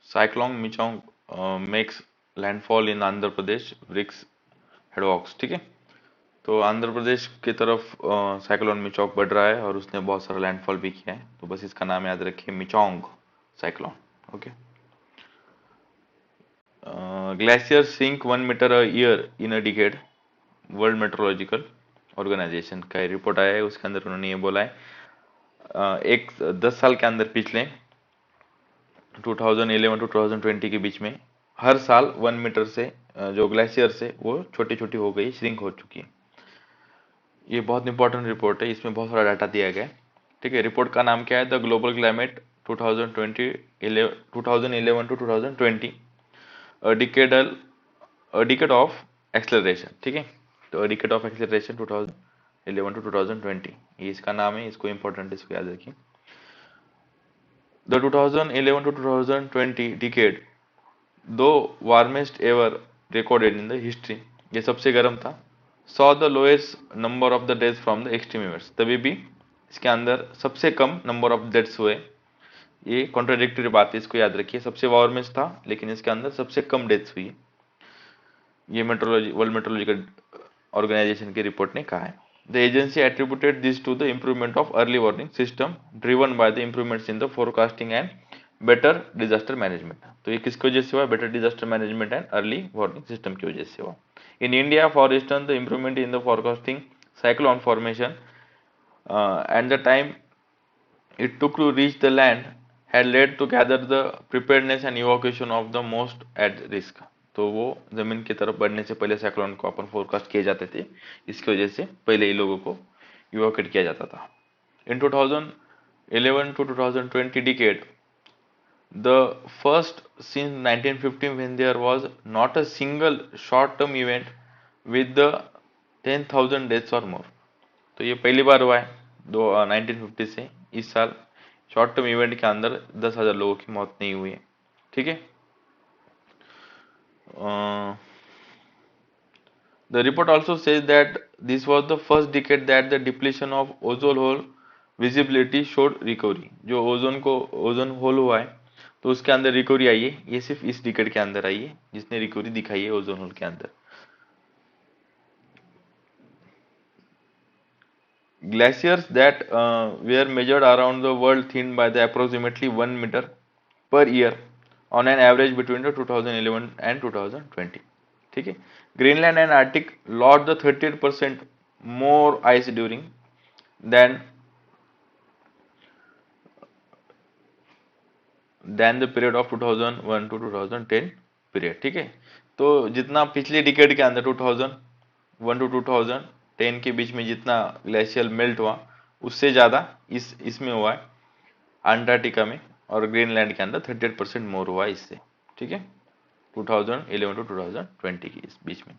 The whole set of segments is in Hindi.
Cyclone Michaung makes landfall in Andhra Pradesh BRICS हेडवॉक्स। ठीक है, तो आंध्र प्रदेश की तरफ साइक्लोन मिचोंग बढ़ रहा है और उसने बहुत सारा लैंडफॉल भी किया है, तो बस इसका नाम याद रखिए, Michaung cyclone. Okay. Glacier sink 1 metre a year in a decade, world meteorological organisation का रिपोर्ट आया है, उसके अंदर उन्होंने ये बोला है एक 10 साल के अंदर पिछले 2011 टू 2020 के बीच में हर साल 1 मीटर से जो ग्लेशियर से वो छोटी छोटी हो गई, श्रिंक हो चुकी है। ये बहुत इंपॉर्टेंट रिपोर्ट है, इसमें बहुत सारा डाटा दिया गया है। ठीक है, रिपोर्ट का नाम क्या है, the global climate 2011 to 2020, decadal decade of acceleration. ठीक है, तो डिकेड ऑफ एक्सेलरेशन 2011 टू 2020 ये इसका नाम है, इसको इंपॉर्टेंट, इसको याद रखिए। द 2011 टू 2020 डिकेड दो warmest ever recorded in the history, ये सबसे गर्म था। Saw the lowest number of the deaths from the extreme events, तभी भी इसके अंदर सबसे कम नंबर ऑफ डेथ्स हुए। ये कॉन्ट्राडिक्टरी बात है, इसको याद रखिए, सबसे वार्मेस्ट था लेकिन इसके अंदर सबसे कम डेथ्स हुई, ये मेट्रोलॉजी वर्ल्ड मेट्रोलॉजिकल ऑर्गेनाइजेशन की रिपोर्ट ने कहा है। The agency attributed this to the improvement of early warning system driven by the improvements in the forecasting and better disaster management. तो ये किसकी वजह से हुआ, better disaster management and early warning system की वजह से हुआ। In India for instance the improvement in the forecasting cyclone formation and the time it took to reach the land had led to gather the preparedness and evacuation of the most at risk। तो वो जमीन की तरफ बढ़ने से पहले साइक्लोन को अपन फोरकास्ट किए जाते थे, इसकी वजह से पहले ही लोगों को इवोकेट किया जाता था। इन 2011 to 2020 decade, the first since 1950 when there was not a single short term event with the 10,000 deaths or more। तो ये पहली बार हुआ है 1950 से इस साल शॉर्ट टर्म इवेंट के अंदर 10,000 लोगों की मौत नहीं हुई है। ठीक है, the report also says that this was the first decade that the depletion of ozone hole visibility showed recovery. जो ओजोन होल हुआ है तो उसके अंदर रिकवरी आई है, ये सिर्फ इस डिकेड के अंदर आई है जिसने रिकवरी दिखाई है ओजोन होल के अंदर। Glaciers that were measured around the world thinned by the approximately 1 meter per year on an average between the 2011 and 2020। ठीक है, Greenland and Arctic lost the 38% more ice during then the period of 2001 to 2010 period. ठीक है, तो जितना पिछले डिकेड के अंदर 2001 टू 2010 के बीच में जितना ग्लेशियर मेल्ट हुआ उससे ज्यादा इसमें हुआ है अंटार्कटिका में, और ग्रीनलैंड के अंदर 38% मोर हुआ इससे। ठीक है, 2011 टू 2020 के इस बीच में।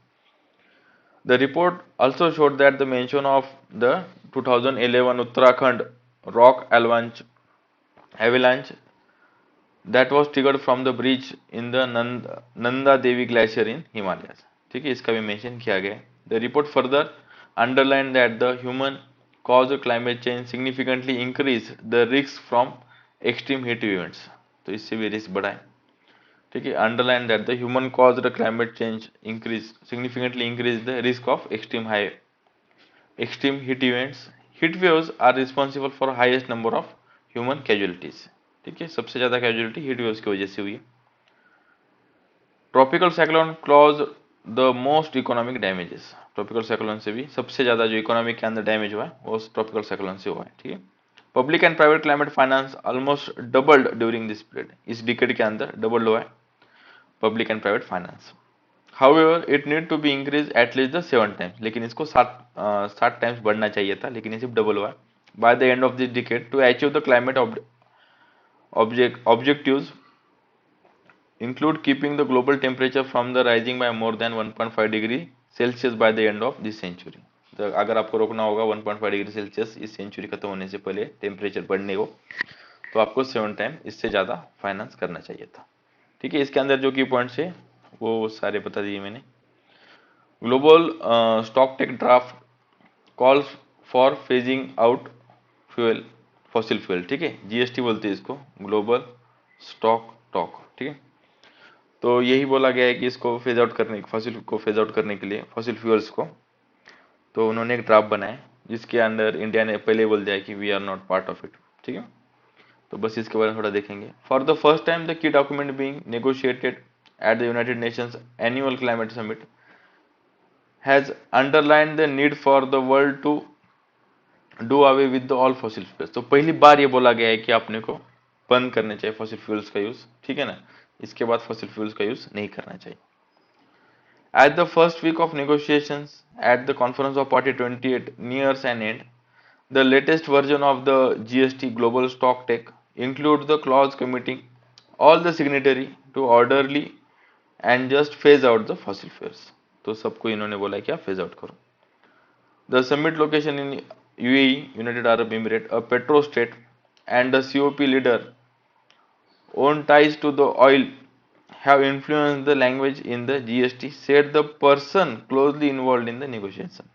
The report also showed that the mention of the 2011 Uttarakhand rock avalanche that was triggered from the breach in the Nanda Devi Glacier in Himalayas। ठीक है, इसका भी मेंशन किया गया है। The report further underline that the human caused climate change significantly increase the risk from extreme heat events। तो इससे भी रिस्क बढ़ा है। ठीक है, underline that the human caused climate change increase significantly increase the risk of extreme heat events। heat waves are responsible for highest number of human casualties। ठीक है, सबसे ज्यादा कैजुअलिटी हीट वेव्स की वजह से हुई है। Tropical cyclone cause the most economic damages. Tropical cyclone से भी सबसे ज्यादा जो इकोनॉमिक के अंदर डैमेज हुआ है वो ट्रॉपिकल साइक्लोन से हुआ है। ठीक है, public and private climate finance almost doubled during this period. इस डिकेड के अंदर डबल्ड हुआ है public and private finance. However it need to be increase at least the 7 times, लेकिन इसको 7 टाइम्स बढ़ना चाहिए था, लेकिन ये सिर्फ डबल हुआ है। By the end of this decade to achieve the climate objectives include keeping the global temperature from the rising by more than 1.5 degree Celsius by the end of this century। तो अगर आपको रोकना होगा 1.5 डिग्री सेल्सियस इस सेंचुरी खत्म होने से पहले टेम्परेचर बढ़ने को, तो आपको 7 टाइम इससे ज़्यादा फाइनेंस करना चाहिए था। ठीक है, इसके अंदर जो की पॉइंट्स है वो सारे बता दिए मैंने। Global stock take draft calls for phasing out fuel fossil fuel. ठीक है, जीएसटी बोलते हैं इसको, ग्लोबल स्टॉक टॉक, ठीक है। तो यही बोला गया है कि इसको फेज आउट करने, फॉसिल को फेज आउट करने के लिए, फॉसिल फ्यूल्स को, तो उन्होंने एक ड्राफ्ट बनाया जिसके अंदर इंडिया ने पहले बोल दिया कि we are not part of it, ठीक है। तो बस इसके बारे में थोड़ा देखेंगे। For the first time the key document being negotiated at the United Nations annual climate summit has underline the need for the world to do away with the all fossil fuels. तो पहली बार ये बोला गया है कि आपने को बंद करने चाहिए फॉसिल फ्यूल्स का यूज, ठीक है ना। इसके बाद फॉसिल फ्यूल्स का यूज नहीं करना चाहिए। At the first week of negotiations at the Conference of Party 28 nears an end, the latest version of the GST Global Stock Take includes the clause committing all the signatory to orderly and just phase out the fossil fuels. तो सबको इन्होंने बोला है कि आप phase out करो। The summit location in UAE, United Arab Emirates, a petro state, and the COP leader own ties to the oil have influenced the language in the GST, said the person closely involved in the negotiation.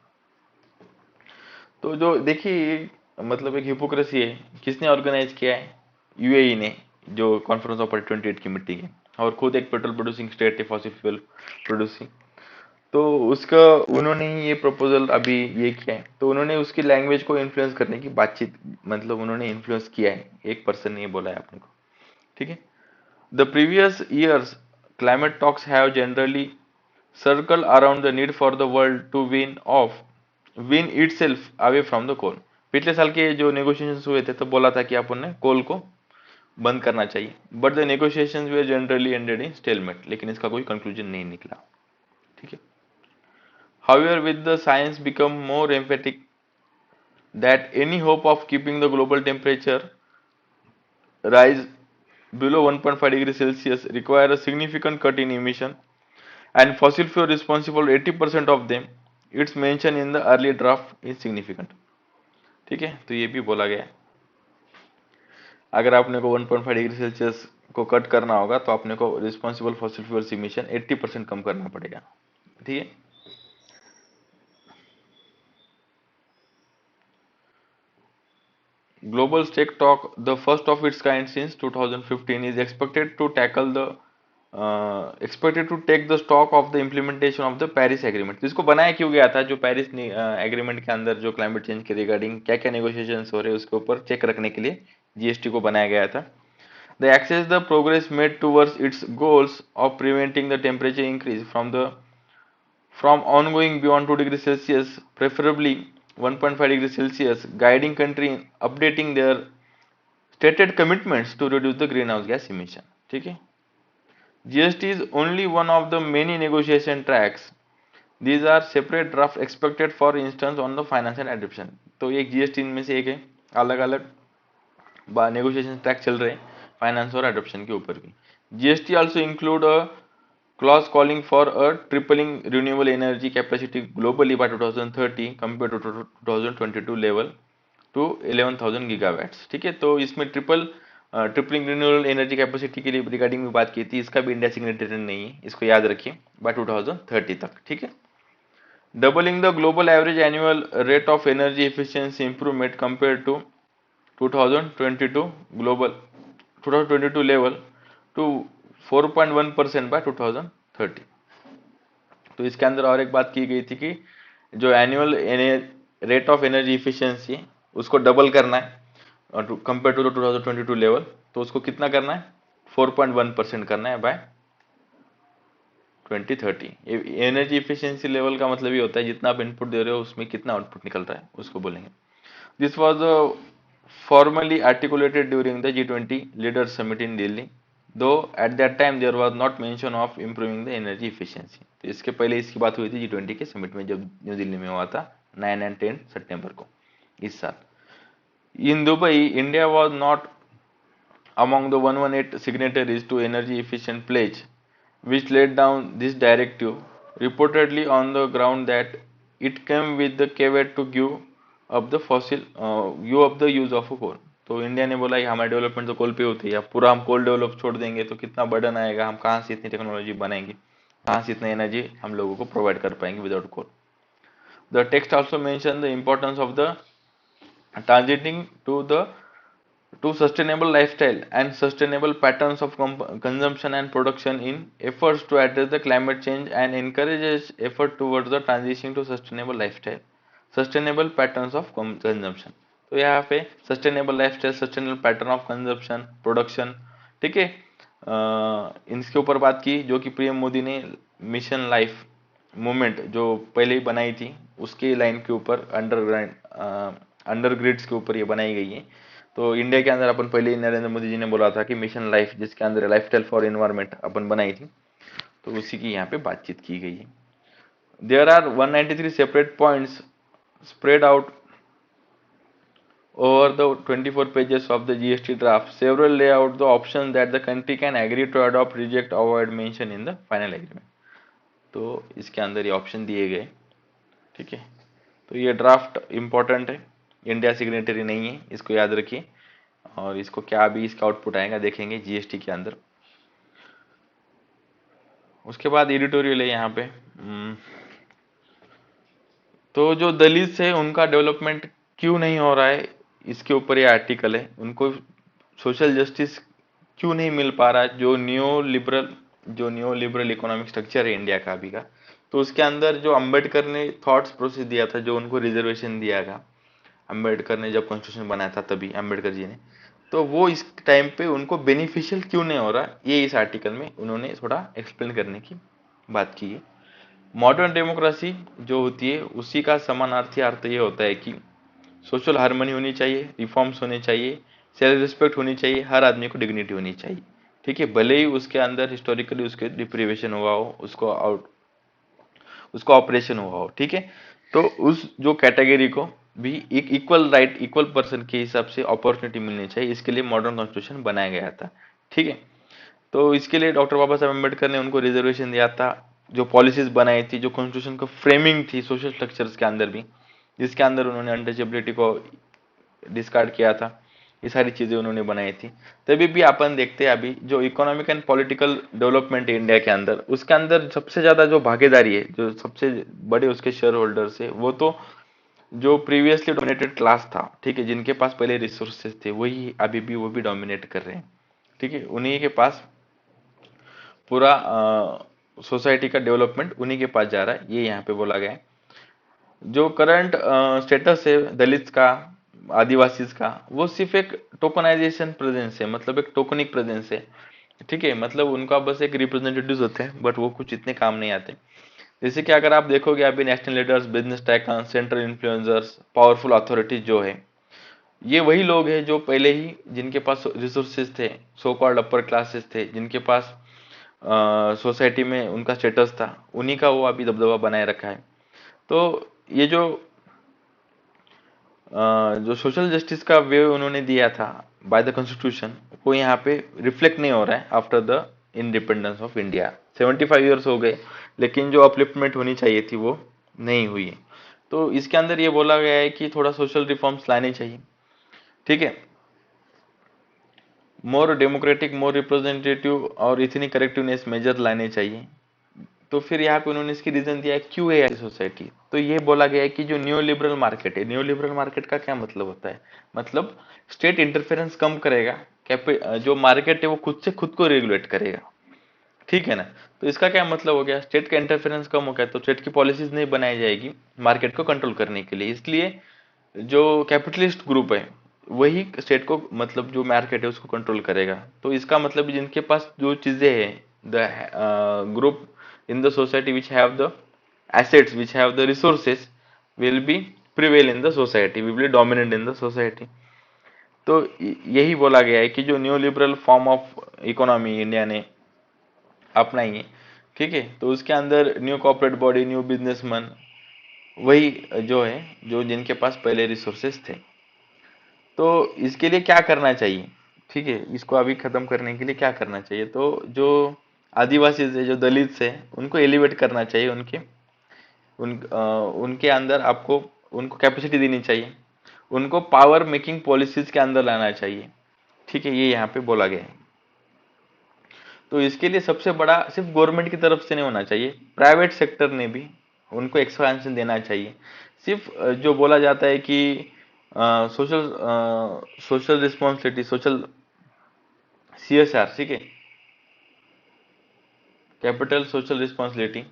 तो जो देखिए मतलब एक हिपोक्रेसी है, किसने ऑर्गेनाइज किया है? यूएई ने, जो कॉन्फ्रेंस ऑफ पार्टी 28 की मीटिंग है, और खुद एक पेट्रोल प्रोड्यूसिंग स्टेट है, फॉसिल फ्यूल प्रोड्यूसिंग। तो उसका उन्होंने ही ये प्रपोजल अभी ये किया है, तो उन्होंने उसकी लैंग्वेज को इन्फ्लुएंस करने की बातचीत, मतलब उन्होंने इन्फ्लुएंस किया है, एक पर्सन ने ये बोला है अपने को, ठीक है। The previous years climate talks have generally circled around the need for the world to win itself away from the coal. पिछले साल के जो नेगोशिएशंस हुए थे तो बोला था कि अपन ने कोल को बंद करना चाहिए, but the negotiations way generally ended in stalemate, लेकिन इसका कोई कंक्लूजन नहीं निकला, ठीक है। However, with the science become more emphatic that any hope of keeping the global temperature rise below 1.5 degrees Celsius require a significant cut in emission, and fossil fuel responsible 80% of them. Its mention in the early draft is significant, ठीक है। तो ये भी बोला गया, अगर आपने को 1.5 डिग्री सेल्सियस को कट करना होगा तो आपने को रिस्पॉन्सिबल फॉसिल फ्यूल्स इमिशन 80% कम करना पड़ेगा, ठीक है। Global Stake Talk, the first of its kind since 2015, is expected to take the stock of the implementation of the Paris Agreement. तो इसको बनाया क्यों गया था? जो पेरिस एग्रीमेंट के अंदर जो क्लाइमेट चेंज के रिगार्डिंग क्या क्या नेगोशिएशंस हो रहे हैं उसके ऊपर चेक रखने के लिए जीएसटी को बनाया गया था। The access the progress made towards its goals of preventing the temperature increase from ongoing beyond 2 degrees Celsius, preferably 1.5 degrees Celsius, guiding country in updating their stated commitments to reduce the greenhouse gas emission, ठीक है। GST is only one of the many negotiation tracks. These are separate draft expected for instance on the finance and adoption. तो एक GST इनमें से एक है, अलग अलग नेगोशिएशन ट्रैक चल रहे हैं फाइनेंस और एडॉप्शन के ऊपर भी। GST also include a clause calling for a tripling renewable energy capacity globally by 2030 compared to 2022 level to 11,000 gigawatts, ठीक है। तो इसमें ट्रिपलिंग रिन्यूएबल एनर्जी कैपेसिटी के लिए रिगार्डिंग में बात की थी, इसका भी इंडिया सिग्नेटरी नहीं है, इसको याद रखिए, बाय 2030 तक, ठीक है। Doubling the global average annual rate of energy efficiency improvement compare to 2022 global 2022 level to 4.1% by 2030। तो इसके अंदर और एक बात की गई थी कि जो annual rate of energy efficiency उसको डबल करना है कंपेयर टू द 2022 लेवल, तो उसको कितना करना है? 4.1% करना है बाय 2030। एनर्जी इफिशियंसी लेवल का मतलब ये होता है जितना आप इनपुट दे रहे हो उसमें कितना आउटपुट निकल रहा है, उसको बोलेंगे। This was formally articulated during the G20 leaders summit in Delhi, though at that time there was not mention of improving the energy efficiency. तो इसके पहले इसकी बात हुई थी G20 के समिट में, जब न्यू दिल्ली में हुआ था 9 and 10 सितंबर को इस साल। In Dubai, India was not among the 118 signatories to energy efficient pledge, which laid down this directive, reportedly on the ground that it came with the caveat to give up the use of coal. तो इंडिया ने बोला हमारी डेवलपमेंट तो कोल पे होती है, पूरा हम कोल डेवलप छोड़ देंगे तो कितना बर्डन आएगा, हम कहाँ से इतनी टेक्नोलॉजी बनाएंगे, कहाँ से इतनी एनर्जी हम लोगों को प्रोवाइड कर पाएंगे without coal. The text also mention the importance of the transiting to the to sustainable lifestyle and sustainable patterns of consumption and production in efforts to address the climate change and encourages effort towards the transition to sustainable lifestyle, sustainable patterns of consumption. तो यहाँ पे sustainable lifestyle, sustainable pattern of consumption, production, ठीक है, इसके ऊपर बात की, जो कि पीएम मोदी ने मिशन लाइफ मूवमेंट जो पहले ही बनाई थी उसके लाइन के ऊपर अंडर ग्रिड्स के ऊपर ये बनाई गई है। तो इंडिया के अंदर अपन पहले ही नरेंद्र मोदी जी ने बोला था कि मिशन लाइफ, जिसके अंदर लाइफस्टाइल फॉर एनवायरमेंट अपन बनाई थी, तो उसी की यहाँ पे बातचीत की गई है। There are 193 separate points spread out over the 24 pages of the GST draft. Several lay out the options that the country can agree to adopt, reject, avoid mention in the final agreement. तो इसके अंदर ये ऑप्शन दिए गए, ठीक है। तो ये ड्राफ्ट इंपॉर्टेंट है, इंडिया सिग्नेटरी नहीं है, इसको याद रखिए। और इसको क्या भी इसका आउटपुट आएगा देखेंगे जीएसटी के अंदर। उसके बाद एडिटोरियल है यहाँ पे। तो जो दलित है उनका डेवलपमेंट क्यों नहीं हो रहा है, इसके ऊपर ये आर्टिकल है। उनको सोशल जस्टिस क्यों नहीं मिल पा रहा है, जो न्यू लिबरल इकोनॉमिक स्ट्रक्चर है इंडिया का अभी का, तो उसके अंदर जो अंबेडकर ने थॉट्स प्रोसेस दिया था, जो उनको रिजर्वेशन दिया था अंबेडकर ने जब कॉन्स्टिट्यूशन बनाया था तभी अंबेडकर जी ने, तो वो इस टाइम पे उनको बेनिफिशियल क्यों नहीं हो रहा, ये इस आर्टिकल में उन्होंने थोड़ा एक्सप्लेन करने की बात की है। मॉडर्न डेमोक्रेसी जो होती है उसी का समानार्थी अर्थ ये होता है कि सोशल हार्मनी होनी चाहिए, रिफॉर्म्स होने चाहिए, सेल्फ रिस्पेक्ट होनी चाहिए, हर आदमी को डिग्निटी होनी चाहिए, ठीक है। भले ही उसके अंदर हिस्टोरिकली उसके डिप्रीवेशन हुआ हो, उसको ऑपरेशन हुआ हो, ठीक है। तो उस जो कैटेगरी को भी एक इक्वल राइट, इक्वल पर्सन के हिसाब से अपॉर्चुनिटी मिलनी चाहिए, इसके लिए मॉडर्न कॉन्स्टिट्यूशन बनाया गया था, ठीक है। तो इसके लिए डॉक्टर बाबा साहब अम्बेडकर ने उनको रिजर्वेशन दिया था, जो पॉलिसीज बनाई थी, जो कॉन्स्टिट्यूशन का फ्रेमिंग थी सोशल स्ट्रक्चर्स के अंदर भी, जिसके अंदर उन्होंने अनटचेबिलिटी को डिस्कार्ड किया था, ये सारी चीजें उन्होंने बनाई थी। तभी भी अपन देखते हैं अभी जो इकोनॉमिक एंड पॉलिटिकल डेवलपमेंट है इंडिया के अंदर, उसके अंदर सबसे ज्यादा जो भागीदारी है, जो सबसे बड़े उसके शेयर होल्डर्स है, वो तो जो प्रीवियसली डोमिनेटेड क्लास था, ठीक है, जिनके पास पहले रिसोर्सेज थे, वही अभी भी वो भी डोमिनेट कर रहे हैं, ठीक है। उन्हीं के पास पूरा सोसाइटी का डेवलपमेंट उन्हीं के पास जा रहा है, ये यहाँ पे बोला गया है। जो करंट स्टेटस है दलित का, आदिवासी का, वो सिर्फ एक टोकनाइजेशन प्रेजेंस है, मतलब एक टोकनिक प्रेजेंस है, ठीक है। मतलब उनका बस एक रिप्रेजेंटेटिव होते हैं, बट वो कुछ इतने काम नहीं आते। जैसे कि अगर आप देखोगे अभी national leaders, business tycoon, central influencers, powerful authorities जो है, ये वही लोग हैं जो पहले ही जिनके पास रिसोर्सेज थे, सो कॉल्ड अपर क्लासेस थे, जिनके पास सोसाइटी में उनका स्टेटस था, उन्हीं का वो अभी दबदबा बनाए रखा है। तो ये जो सोशल जस्टिस का वे उन्होंने दिया था बाय द कॉन्स्टिट्यूशन, वो यहाँ पे रिफ्लेक्ट नहीं हो रहा है after the independence of India. 75 years हो गए, लेकिन जो अपलिफ्टमेंट होनी चाहिए थी वो नहीं हुई है। तो इसके अंदर ये बोला गया है कि थोड़ा सोशल रिफॉर्म्स लाने चाहिए, ठीक है, मोर डेमोक्रेटिक, मोर रिप्रेजेंटेटिव और इतनी करेक्टिवनेस मेजर लाने चाहिए। तो फिर यहाँ पे उन्होंने इसकी रीजन दिया है क्यों है ऐसी सोसाइटी। तो ये बोला गया है कि जो न्यू लिबरल मार्केट है, न्यू लिबरल मार्केट का क्या मतलब होता है, मतलब स्टेट इंटरफेरेंस कम करेगा, जो मार्केट है वो खुद से खुद को रेगुलेट करेगा, ठीक है ना। तो इसका क्या मतलब हो गया, स्टेट का इंटरफेरेंस कम हो गया तो स्टेट की पॉलिसीज नहीं बनाई जाएगी मार्केट को कंट्रोल करने के लिए, इसलिए जो कैपिटलिस्ट ग्रुप है वही स्टेट को, मतलब जो मार्केट है उसको कंट्रोल करेगा। तो इसका मतलब जिनके पास जो चीजें हैं, the group in the society which have the assets, which have the resources, will be prevail in the society, will be dominant in the society। तो यही बोला गया है कि जो new liberal form of economy India ने अपनाई है, ठीक है, तो उसके अंदर new corporate body, new businessman, वही जो है जो जिनके पास पहले रिसोर्सेस थे। तो इसके लिए क्या करना चाहिए, ठीक है, इसको अभी खत्म करने के लिए क्या करना चाहिए, तो जो आदिवासी है, जो दलित है, उनको एलिवेट करना चाहिए, उनके अंदर आपको उनको कैपेसिटी देनी चाहिए, उनको पावर मेकिंग पॉलिसीज के अंदर लाना चाहिए, ठीक है, ये यहाँ पे बोला गया है। तो इसके लिए सबसे बड़ा सिर्फ गवर्नमेंट की तरफ से नहीं होना चाहिए, प्राइवेट सेक्टर ने भी उनको एक्सपेंशन देना चाहिए। सिर्फ जो बोला जाता है कि social social responsibility, social CSR, ठीक है, कैपिटल सोशल रिस्पॉन्सिबिलिटी।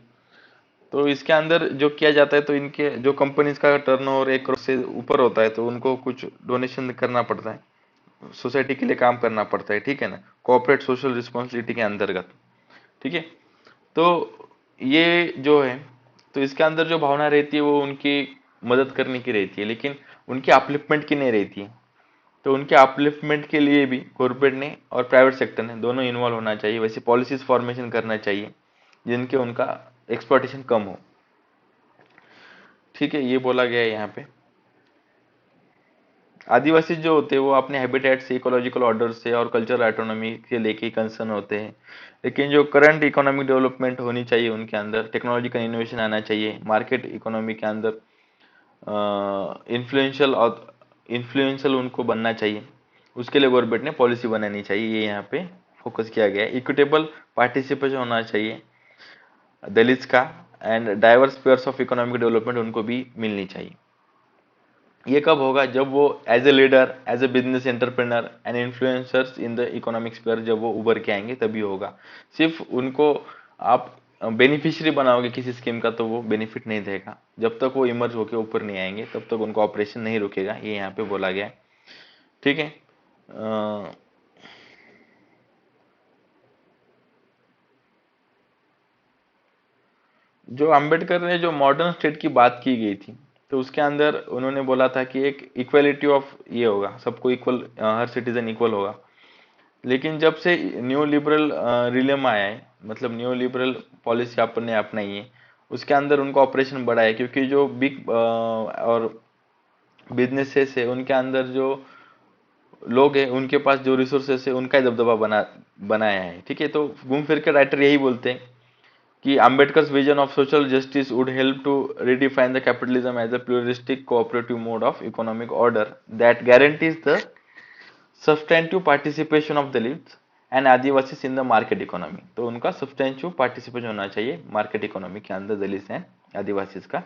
तो इसके अंदर जो किया जाता है, तो इनके जो कंपनीज का टर्नओवर 1 करोड़ से ऊपर होता है तो उनको कुछ डोनेशन करना पड़ता है, सोसाइटी के लिए काम करना पड़ता है, ठीक है ना, कॉर्पोरेट सोशल रिस्पॉन्सिबिलिटी के अंतर्गत, ठीक है। तो ये जो है, तो इसके अंदर जो भावना रहती है वो उनकी मदद करने की रहती है, लेकिन उनकी अपलिफ्टमेंट की नहीं रहती है। तो उनके अपलिफ्टमेंट के लिए भी कॉर्पोरेट ने और प्राइवेट सेक्टर ने दोनों इन्वॉल्व होना चाहिए, वैसे पॉलिसीज फॉर्मेशन करना चाहिए जिनके उनका एक्सप्लॉइटेशन कम हो, ठीक है, ये बोला गया है यहाँ पे। आदिवासी जो होते हैं वो अपने हैबिटेट से, इकोलॉजिकल ऑर्डर से और कल्चरल ऑटोनॉमी के लेके कंसर्न होते हैं, लेकिन जो करंट इकोनॉमिक डेवलपमेंट होनी चाहिए उनके अंदर टेक्नोलॉजिकल इनोवेशन आना चाहिए, मार्केट इकोनॉमी के अंदर इन्फ्लुएंशियल और इन्फ्लुएंशियल उनको बनना चाहिए, उसके लिए गवर्नमेंट ने पॉलिसी बनानी चाहिए, ये यहाँ पे फोकस किया गया है। इक्विटेबल पार्टिसिपेशन होना चाहिए दलित्स का, and diverse pairs of economic development उनको भी मिलनी चाहिए। ये कब होगा? जब वो as a leader, as a business entrepreneur and influencers in the economic sphere जब वो उभर के आएंगे तभी होगा। सिर्फ उनको आप बेनिफिशियरी बनाओगे किसी स्कीम का तो वो बेनिफिट नहीं देगा, जब तक वो इमर्ज होके ऊपर नहीं आएंगे तब तक उनका ऑपरेशन नहीं रुकेगा, ये यहाँ पे बोला गया है, ठीक है। जो अंबेडकर ने जो मॉडर्न स्टेट की बात की गई थी, तो उसके अंदर उन्होंने बोला था कि एक इक्वलिटी ऑफ ये होगा, सबको इक्वल, हर सिटीजन इक्वल होगा। लेकिन जब से न्यू लिबरल रिलम आया है, मतलब न्यू लिबरल पॉलिसी आपने अपनाई है, उसके अंदर उनको ऑपरेशन बढ़ा है, क्योंकि जो बिग और बिजनेसेस है उनके अंदर जो लोग हैं उनके पास जो रिसोर्सेस है उनका ही दबदबा बनाया है, ठीक है। तो घूम फिर के राइटर यही बोलते हैं कि Ambedkar's vision of social justice would help to redefine the capitalism as a pluralistic cooperative mode of economic order that guarantees the substantive participation of the elites and Adivasi in the market economy. तो उनका सब्सटेंशिव पार्टिसिपेशन होना चाहिए मार्केट इकोनॉमी के अंदर दलित एंड आदिवासी का,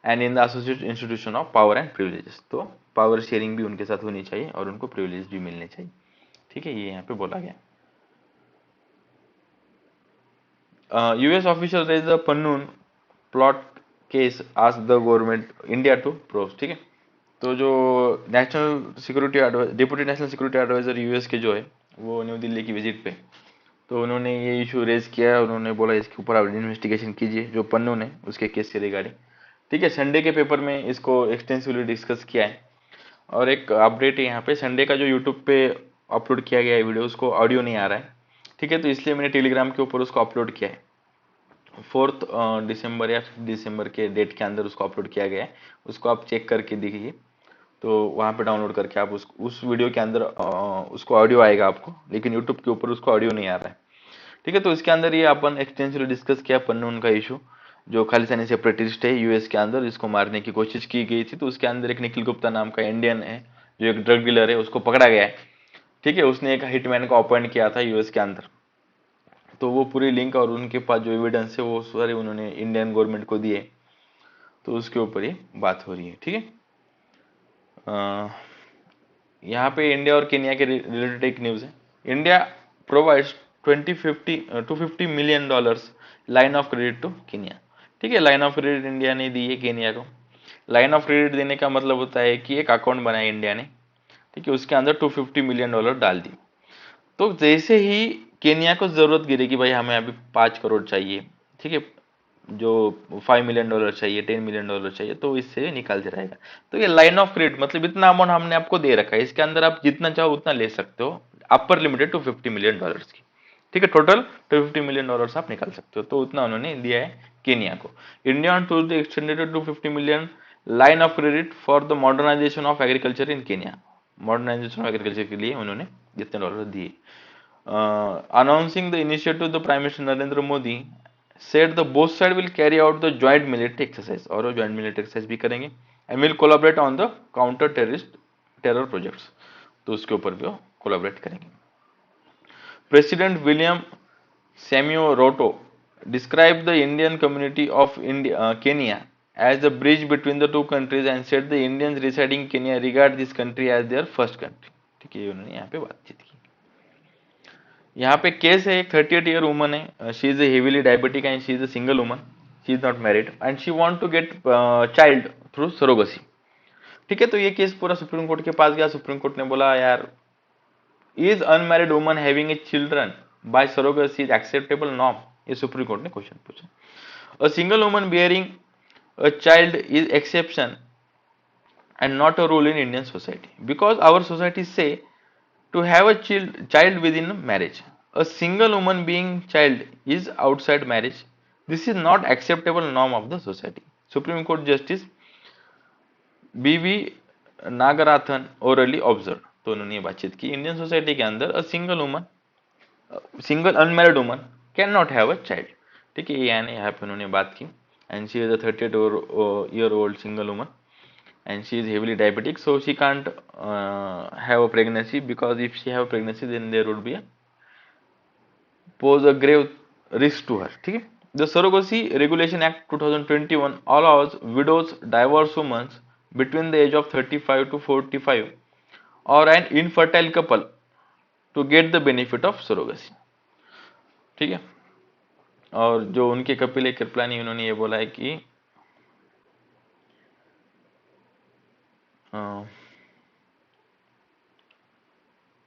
and in the associate institution of power and privileges. तो पावर शेयरिंग भी उनके साथ होनी चाहिए और उनको प्रिविलेज भी मिलने चाहिए, ठीक है, ये यहाँ पे बोला गया। US official raised the Pannun plot case asked the government India to prove, ठीक है। तो जो national security deputy national security adviser US के जो है वो न्यू दिल्ली की विजिट पे, तो उन्होंने ये इशू रेज किया, उन्होंने बोला इसके ऊपर आप इन्वेस्टिगेशन कीजिए जो पन्नू ने उसके केस के रिगार्डिंग, ठीक है। संडे के पेपर में इसको एक्सटेंसिवली डिस्कस किया है। और एक अपडेट है यहाँ पे, संडे का जो यूट्यूब पे अपलोड किया गया है वीडियो, उसको ऑडियो नहीं आ रहा है, ठीक है, तो इसलिए मैंने टेलीग्राम के ऊपर उसको अपलोड किया है। 4 दिसंबर या 5 दिसंबर के डेट के अंदर उसको अपलोड किया गया है, उसको आप चेक करके देखिए। तो वहाँ पे डाउनलोड करके आप उस वीडियो के अंदर उसको ऑडियो आएगा आपको, लेकिन यूट्यूब के ऊपर उसको ऑडियो नहीं आ रहा है, ठीक है। तो इसके अंदर ये अपन एक्सटेंसिवली डिस्कस किया पन्नून का इशू, जो खालिस्तानी सेपरेटिस्ट है यूएस के अंदर, इसको मारने की कोशिश की गई थी। तो उसके अंदर एक निखिल गुप्ता नाम का इंडियन है जो एक ड्रग डीलर है, उसको पकड़ा गया है, ठीक है। उसने एक हिटमैन को अपॉइंट किया था यूएस के अंदर, तो वो पूरी लिंक और उनके पास जो एविडेंस है वो सारे उन्होंने इंडियन गवर्नमेंट को दिए, तो उसके ऊपर ही बात हो रही है, ठीक है। यहाँ पे इंडिया और केनिया के रिलेटेड एक न्यूज़ है। India provides 250 million dollars line of credit to Kenya, ठीक है। लाइन ऑफ क्रेडिट इंडिया ने दी है केनिया को। लाइन ऑफ क्रेडिट देने का मतलब होता है कि एक अकाउंट बनाया इंडिया ने, ठीक है, उसके अंदर 250 मिलियन डॉलर डाल दी। तो जैसे ही केनिया को जरूरत गिरेगी, भाई हमें अभी 5 करोड़ चाहिए, ठीक है, जो $5 मिलियन चाहिए, $10 मिलियन चाहिए, तो इससे निकालते रहेगा। तो ये लाइन ऑफ क्रेडिट मतलब इतना अमाउंट हमने आपको दे रखा है, इसके अंदर आप जितना चाहो उतना ले सकते हो, अपर लिमिटेड $250 मिलियन की, ठीक है। टोटल $250 मिलियन आप निकाल सकते हो, तो उतना उन्होंने दिया है केनिया को। India to the extended $250 million line of credit for the modernisation of agriculture in Kenya. Modernisation of agriculture के लिए उन्होंने जितने डॉलर दिए। Announcing the initiative, the Prime Minister Narendra Modi said the both side will carry out the joint military exercise, और वो joint military exercise भी करेंगे, and will collaborate on the counter terror projects, तो उसके ऊपर भी वो collaborate करेंगे। President William Samoei Ruto described the Indian community of Kenya as the bridge between the two countries and said the Indians residing in Kenya regard this country as their first country. ठीक है, ये उन्होंने यहाँ पे बातचीत की. यहाँ पे केस है, एक 38 ईयर वुमन है, she is heavily diabetic and she is a single woman, she is not married and she want to get child through surrogacy. ठीक है, तो ये केस पूरा सुप्रीम कोर्ट के पास गया. सुप्रीम कोर्ट ने बोला यार, is unmarried woman having a children by surrogacy is acceptable norm? ये सुप्रीम कोर्ट ने क्वेश्चन पूछा. A single woman bearing a child is exception and not a rule in Indian society, because our society say to have a child within marriage. A single woman being child is outside marriage. This is not acceptable norm of the society. Supreme Court Justice B.V. नागराथन orally observed. तो उन्होंने ये बातचीत की, इंडियन सोसाइटी के अंदर a single unmarried woman can not have a child. ठीक है, यानी यहाँ पे उन्होंने बात की. And she is a 38-year-old single woman and she is heavily diabetic, so she can't have a pregnancy, because if she have a pregnancy then there would be a pose a grave risk to her. ठीक है, the Surrogacy Regulation Act 2021 allows widows, divorced women between the age of 35 to 45 or an infertile couple to get the benefit of surrogacy. ठीक है, और जो उनके कपिल कृपलानी, उन्होंने ये बोला है कि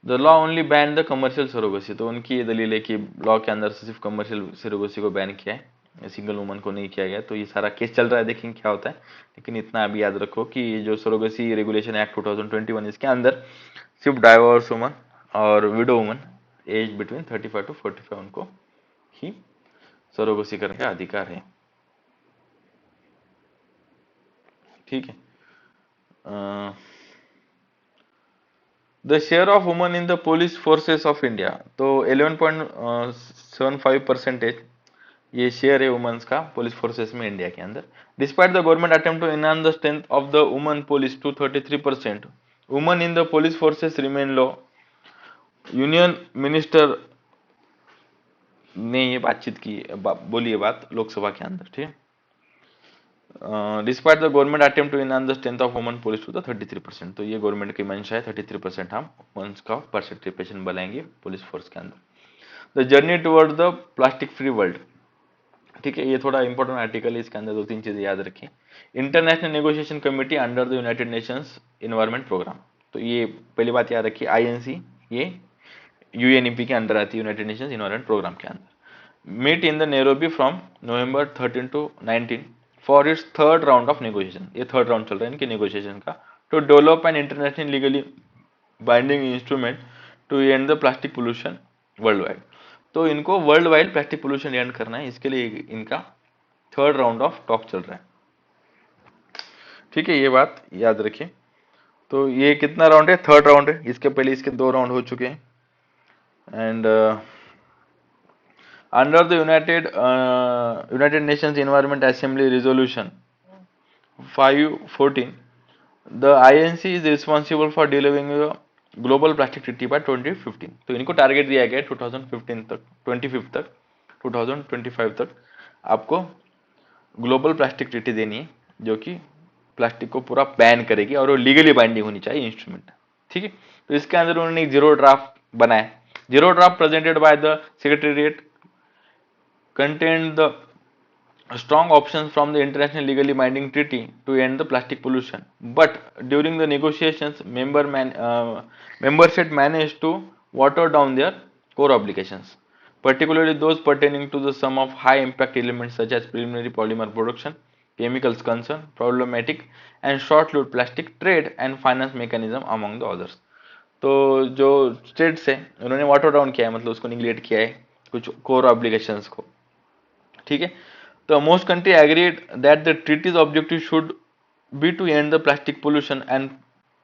the law only ban the commercial surrogacy. तो उनकी ये दलील है कि लॉ के अंदर से सिर्फ कमर्शियल सरोगसी को बैन किया है, सिंगल वुमन को नहीं किया गया. तो ये सारा केस चल रहा है, देखेंगे क्या होता है. लेकिन इतना अभी याद रखो कि जो सरोगसी रेगुलेशन एक्ट 2021 इसके अंदर सिर्फ डाइवोर्स वुमन और widow woman age between 35 to 45 उनको ही सरोगसी करने का अधिकार है. ठीक है, the share of woman in the police forces of India. तो 11.75% ये शेयर है वुमेन्स का पुलिस फोर्सेस में इंडिया के अंदर. Despite the government attempt to enhance the strength of the women police to 33%, women in the police forces remain low. Union minister ने ये बातचीत की, बोली ये बात लोकसभा के अंदर. ठीक है, despite the government attempt to enhance the strength of women police to the 33%. तो ये गवर्नमेंट की मंशा है, 33% हम वुमेन्स का पार्टिसिपेशन बढ़ाएंगे पुलिस फोर्स के अंदर. The journey toward the plastic free world. ठीक है, ये थोड़ा इंपॉर्टेंट आर्टिकल है, इसके अंदर 2-3 चीजें याद रखें. International negotiation committee under the United Nations environment programme. तो ये पहली बात याद रखिए, आईएनसी ये यूएनईपी के अंदर आती है, यूनाइटेड नेशंस एनवायरमेंट प्रोग्राम के अंदर. Meet in the Nairobi from November 13 to 19 for its third round of negotiation. ये थर्ड राउंड चल रहा है इनके नेगोशिएशन का. To develop an international legally binding instrument to end the plastic pollution worldwide. तो इनको worldwide plastic pollution end करना है, इसके लिए इनका थर्ड राउंड ऑफ टॉक चल रहा है. ठीक है, ये बात याद रखिए. तो ये कितना राउंड है? थर्ड राउंड है. इसके पहले इसके 2 राउंड हो चुके हैं. And under the United Nations Environment Assembly Resolution 514, the INC is responsible for delivering a global plastic treaty by 2015. तो इनको टारगेट दिया गया है 2015 तक, 25 तक, 2025 तक आपको ग्लोबल प्लास्टिक ट्रीटी देनी है, जो कि प्लास्टिक को पूरा बैन करेगी और वो लीगली बाइंडिंग होनी चाहिए इंस्ट्रूमेंट. ठीक है, तो इसके अंदर उन्होंने एक जीरो ड्राफ्ट बनाया. Zero draft presented by the secretariat contained the strong options from the international legally binding treaty to end the plastic pollution, but during the negotiations member states managed to water down their core obligations, particularly those pertaining to the sum of high impact elements such as preliminary polymer production, chemicals concern, problematic and short-lived plastic trade and finance mechanism among the others. तो जो स्टेट्स है उन्होंने वाटर डाउन किया है, मतलब उसको निगलेक्ट किया है कुछ कोर ऑब्लिगेशंस को. ठीक है, तो most country agreed that the treaty's objective should be to end the plastic pollution and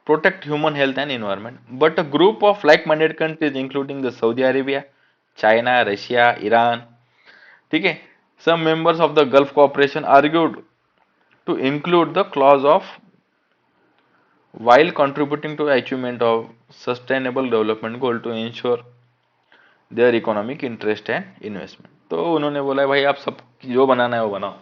protect human health and environment. But a group of like minded countries including the Saudi Arabia, China, Russia, Iran, ठीक है, some members of the Gulf cooperation argued to include the clause of while contributing to achievement of sustainable development goal to ensure their economic interest and investment. तो उन्होंने बोला है भाई आप सब जो बनाना है वो बनाओ,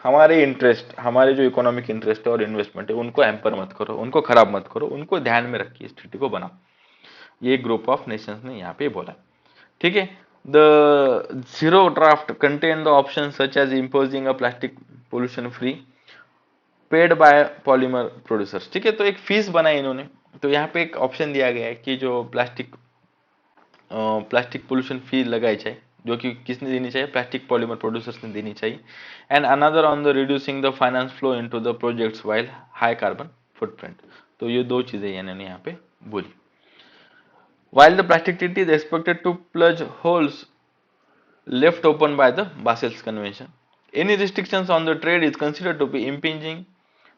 हमारे इंटरेस्ट, हमारे जो इकोनॉमिक इंटरेस्ट है और इन्वेस्टमेंट है उनको हैम्पर मत करो, उनको खराब मत करो, उनको ध्यान में रखिए, इस ट्रीटी को बनाओ। ये ग्रुप ऑफ नेशंस ने यहाँ पे बोला। ठीक है। The zero draft contain the option such as imposing a plastic pollution free paid by polymer producers. ठीक है, तो एक फीस बनाई इन्होंने। तो यहाँ पे एक ऑप्शन दिया गया है कि जो प्लास्टिक पोल्यूशन फी लगाई जाए, जो कि किसने देनी चाहिए, प्लास्टिक पॉलीमर प्रोड्यूसर्स ने देनी चाहिए। And another on the reducing the finance flow into the projects while high carbon footprint. तो ये दो चीजें इन्होंने यहाँ पे बोली। While the plastic treaty is expected to plug holes left open by the Basel's Convention, any restrictions on the trade is considered to be impinging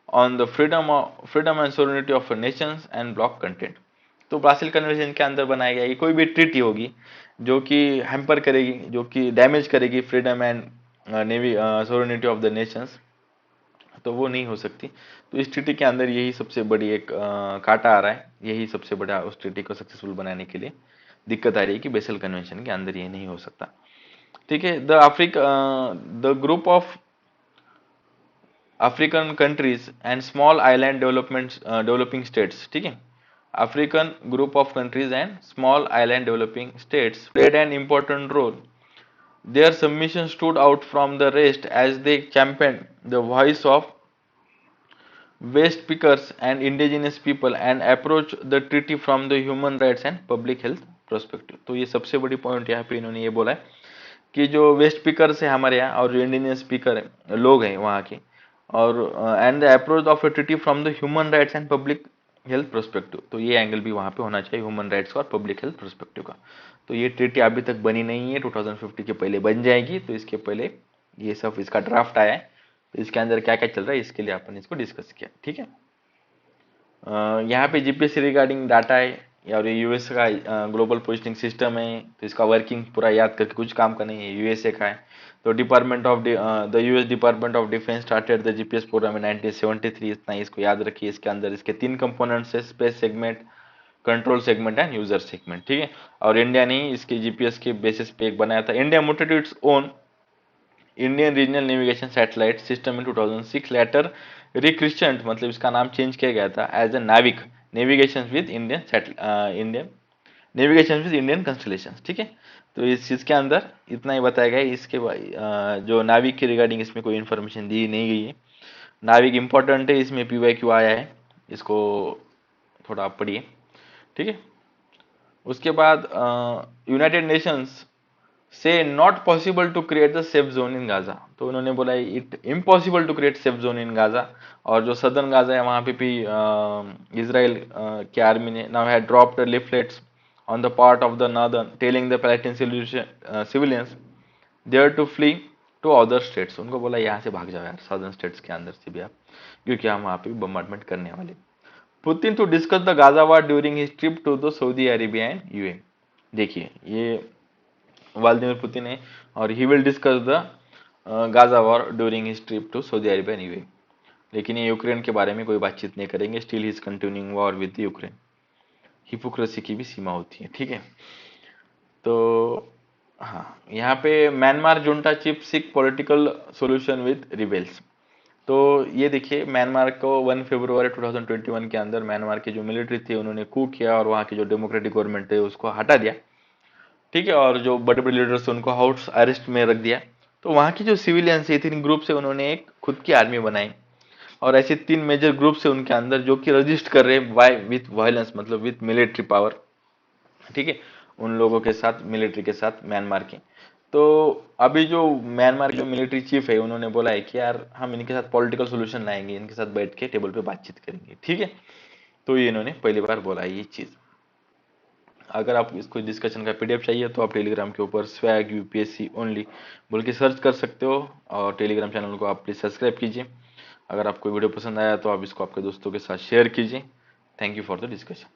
on the freedom and sovereignty of nations and block content। तो बासिल कन्वेंशन के अंदर बनाया गया कि कोई भी ट्रीटी होगी जो कि हैम्पर करेगी, जो कि डैमेज करेगी freedom and navy sovereignty of the Nations, तो वो नहीं हो सकती। तो इस ट्रीटी के अंदर यही सबसे बड़ी एक काटा आ रहा है, यही सबसे बड़ा उस ट्रीटी को सक्सेसफुल बनाने के लिए दिक्कत आ रही है कि बेसल कन्वेंशन के अंदर ये नहीं हो सकता। ठीक है। The group of African countries and small island developing states, ठीक है, African group of countries and small island developing states played an important role. Their submission stood out from the rest as they championed the voice of waste pickers and indigenous people and approach the treaty from the human rights and public health perspective। तो ये सबसे बड़ी पॉइंट यहाँ पे इन्होंने ये बोला है कि जो वेस्ट पिकर्स है हमारे यहाँ और जो इंडिजिनियस स्पीकर है लोग हैं वहाँ के, और and the approach of A treaty from the human rights and public health perspective. तो ये एंगल भी वहाँ पे होना चाहिए, ह्यूमन राइट्स का और पब्लिक हेल्थ पर्सपेक्टिव का। तो ये ट्रीटी अभी तक बनी नहीं है, 2050 के पहले बन जाएगी। तो इसके पहले ये सब इसका ड्राफ्ट आया है, तो इसके अंदर क्या क्या चल रहा है इसके लिए अपन इसको डिस्कस किया। ठीक है। यहाँ पे जीपीएससी रिगार्डिंग डाटा है और ये यूएस का ग्लोबल पोजिशनिंग सिस्टम है, तो इसका वर्किंग पूरा याद करके कुछ काम का नहीं है, यूएसए का है। तो the US department of defence started the GPS programme in 1973। इतना इसको याद रखिए। इसके अंदर इसके 3 कंपोनेंट्स है, space segment, control segment and user segment. ठीक है। और इंडिया ने इसके जीपीएस के बेसिस पे एक बनाया था। India mooted its own Indian regional navigation satellite system in 2006, later rechristened, मतलब इसका नाम चेंज किया गया था एज ए नाविक navigation with Indian navigation with Indian constellation. ठीक है। तो इस चीज के अंदर इतना ही बताया गया है। इसके जो नाविक के रिगार्डिंग इसमें कोई इन्फॉर्मेशन दी नहीं गई है। नाविक इंपॉर्टेंट है, इसमें PYQ आया है, इसको थोड़ा आप पढ़िए। ठीक है। उसके बाद यूनाइटेड नेशंस से not possible to create the safe zone in Gaza. तो उन्होंने बोला it impossible to create safe zone in Gaza. और जो सदर्न गाजा है वहां पे भी इसराइल के आर्मी ने now had dropped leaflets on the part of the northern telling the Palestine civilians there to flee to other states. उनको बोला यहाँ से भाग जाओ यार, सदर्न स्टेट्स के अंदर से भी आप, क्योंकि हम वहाँ पे भी बम्बार्डमेंट करने वाले। Putin to discuss the Gaza war during his trip to the Saudi Arabia and UAE. देखिए ये व्लादिमीर पुतिन है और he will discuss the Gaza war during his trip to Saudi Arabia and UAE. लेकिन ये यूक्रेन के बारे में कोई बातचीत नहीं करेंगे। Still he is continuing war with Ukraine. Hypocrisy की भी सीमा होती है। ठीक है। तो हाँ, यहाँ पे Myanmar junta chief seek political solution with rebels. तो ये देखिए म्यांमार को 1 फरवरी 2021 के अंदर म्यांमार की जो मिलिट्री थी उन्होंने कू किया और वहाँ की जो डेमोक्रेटिक गवर्नमेंट है उसको हटा दिया। ठीक है। और जो बड़े बड़े लीडर्स उनको हाउस अरेस्ट में रख दिया। तो वहाँ की जो सिविलियंस है 3 ग्रुप से उन्होंने एक खुद की आर्मी बनाई और ऐसे 3 मेजर ग्रुप से उनके अंदर जो कि रजिस्ट कर रहे हैं विथ वायलेंस, मतलब विथ मिलिट्री पावर। ठीक है। उन लोगों के साथ, मिलिट्री के साथ म्यांमार के। तो अभी जो म्यांमार के मिलिट्री चीफ है उन्होंने बोला है कि यार हम इनके साथ पॉलिटिकल सोल्यूशन लाएंगे, इनके साथ बैठ के टेबल पे बातचीत करेंगे। ठीक है। तो ये इन्होंने पहली बार बोला है ये चीज। अगर आप इसको डिस्कशन का PDF चाहिए तो आप टेलीग्राम के ऊपर स्वैग UPSC ओनली बोल के सर्च कर सकते हो और टेलीग्राम चैनल को आप प्लीज सब्सक्राइब कीजिए। अगर आपको वीडियो पसंद आया तो आप इसको आपके दोस्तों के साथ शेयर कीजिए। Thank you for the discussion.